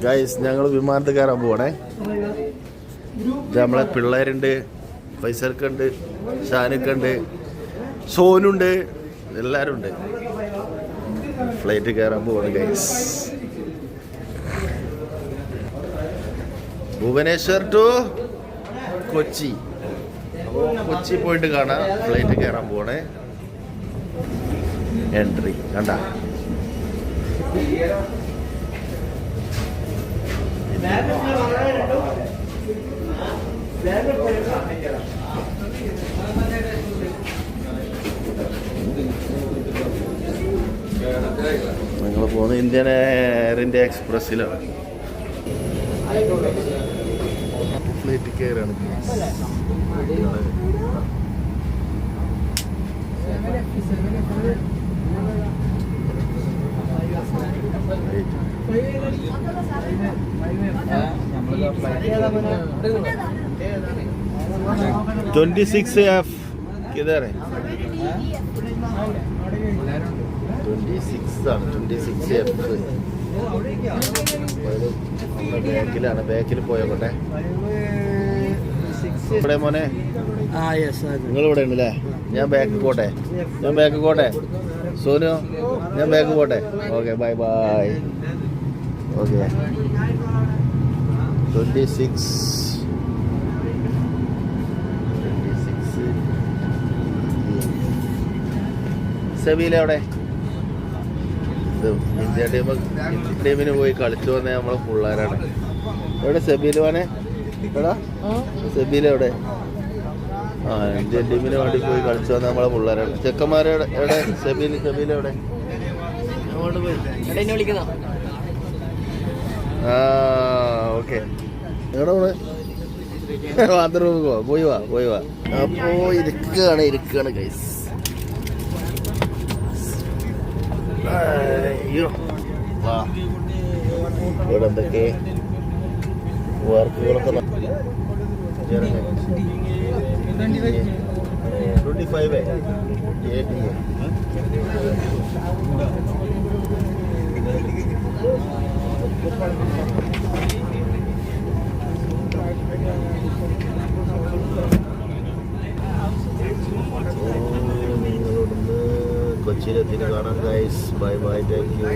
Guys ഞങ്ങൾ വിമാനത്തിൽ കയറാൻ പോകണേ. നമ്മളെ പിള്ളേരുണ്ട്, ഫൈസർക്കുണ്ട്, ഷാനുക്കുണ്ട്, സോനുണ്ട്, എല്ലാവരും ഉണ്ട്. ഫ്ലൈറ്റ് കയറാൻ പോവാണ് ഗൈസ്. ഭുവനേശ്വർ ടു കൊച്ചി. കൊച്ചി പോയിട്ട് കാണാം. ഫ്ലൈറ്റ് കയറാൻ പോകണേ. എൻട്രി കണ്ട. ഞങ്ങൾ പോകുന്നത് ഇന്ത്യൻ എയർ ഇന്ത്യ എക്സ്പ്രസ്സിലാണ്. ഫ്ലൈറ്റ് കയറാണ്. (26F) किधर है? 26 ആണ്. 26F ബാക്കിലാണ്. ബാക്കിൽ പോയോട്ടെ. ഇവിടെ മോനെ നിങ്ങളിവിടെ ഉണ്ടല്ലേ? ഞാൻ ബാക്ക് പോട്ടെ. സോനു ഞാൻ ബാക്ക് പോട്ടെ. Okay bye bye. ഓക്കെ 26 സെബിയിലെ അവിടെ ഇന്ത്യ ടീമിന് പോയി കളിച്ചു വന്ന നമ്മളെ പിള്ളേരാണ്. എവിടെ സെബിയിൽ പോനെ? എടാ സെബിയിലെവിടെ? ഇന്ത്യൻ ടീമിന് വേണ്ടി പോയി കളിച്ചു വന്ന നമ്മളെ പിള്ളേരാണ്. ചെക്കന്മാരെവിടെ? എവിടെ സെബിയിലെവിടെ? ഓക്കെ എവിടെ പോണ്? ബാത്റൂമിൽ പോയി വാ. അപ്പോ ഇരിക്കുകയാണ് ഗൈസ്. ഇവിടെ എന്തൊക്കെ വർക്കുകളൊക്കെ 25 കൊച്ചിയിലെത്തിയിട്ട് കാണാം guys. Bye bye, thank you.